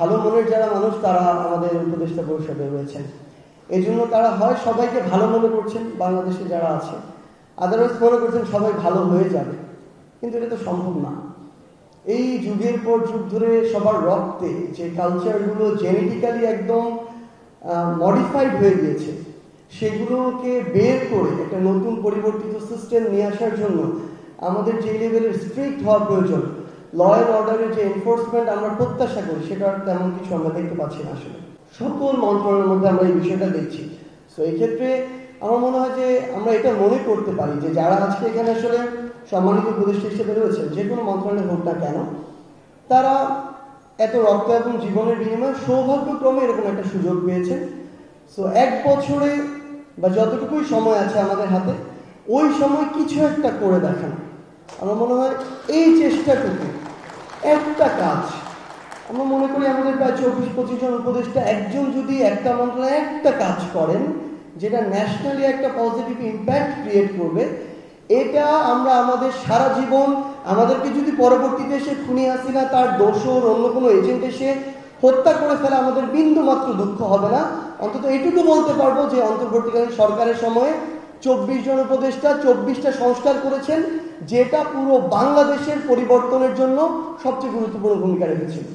ভালো মনের যারা মানুষ তারা আমাদের উপদেষ্টা পরিষদে রয়েছেন। এই জন্য তারা হয় সবাইকে ভালো মনে করছেন বাংলাদেশে যারা আছে, আদারওয়াইজ মনে করছেন সবাই ভালো হয়ে যাবে, কিন্তু এটা তো সম্ভব না। এই যুগের পর যুগ ধরে সবার রক্তে যে কালচারগুলো জেনেটিক্যালি একদম মডিফাইড হয়ে গিয়েছে, সেগুলোকে বের করে একটা নতুন পরিবর্তিত সিস্টেম নিয়ে আসার জন্য আমাদের যে লেভেলের স্ট্রিক্ট হওয়া প্রয়োজন, ল অ্যান্ড অর্ডারের যে এনফোর্সমেন্ট আমরা প্রত্যাশা করি, সেটা তেমন কিছু আমরা দেখতে পাচ্ছি না। আসলে সকল মন্ত্রণালয়ের মধ্যে আমরা এই বিষয়টা দেখছি। সো এই ক্ষেত্রে আমার মনে হয় যে আমরা এটা মনে করতে পারি যে যারা আজকে এখানে আসলে সম্মানিত উপদেষ্টা হিসেবে রয়েছেন, যে কোনো মন্ত্রণালয় হোক না কেন, তারা এত রক্ত এবং জীবনের বিনিময়ে সৌভাগ্যক্রমে এরকম একটা সুযোগ পেয়েছেন। সো এক বছরে বা যতটুকুই সময় আছে আমাদের হাতে, ওই সময় কিছু একটা করে দেখানো, আমার মনে হয় এই চেষ্টাটুকু একটা কাজ। আমরা মনে করি আমাদের প্রায় 24-25 জন উপদেষ্টা একজন যদি একটা মন্ত্রণালয়ে একটা কাজ করেন যেটা ন্যাশনালি একটা পজিটিভ ইম্প্যাক্ট ক্রিয়েট করবে, এটা আমরা আমাদের সারা জীবন, আমাদেরকে যদি পরবর্তীতে এসে খুনি হাসিনা তার দোসর অন্য কোনো এজেন্ট এসে হত্যা করে ফেলে, আমাদের বিন্দু মাত্র দুঃখ হবে না। অন্তত এটুকু বলতে পারবো যে অন্তর্বর্তীকালীন সরকারের সময়ে 24 জন উপদেষ্টা 24টা সংস্কার করেছেন, যেটা পুরো বাংলাদেশের পরিবর্তনের জন্য সবচেয়ে গুরুত্বপূর্ণ ভূমিকা রেখেছিল।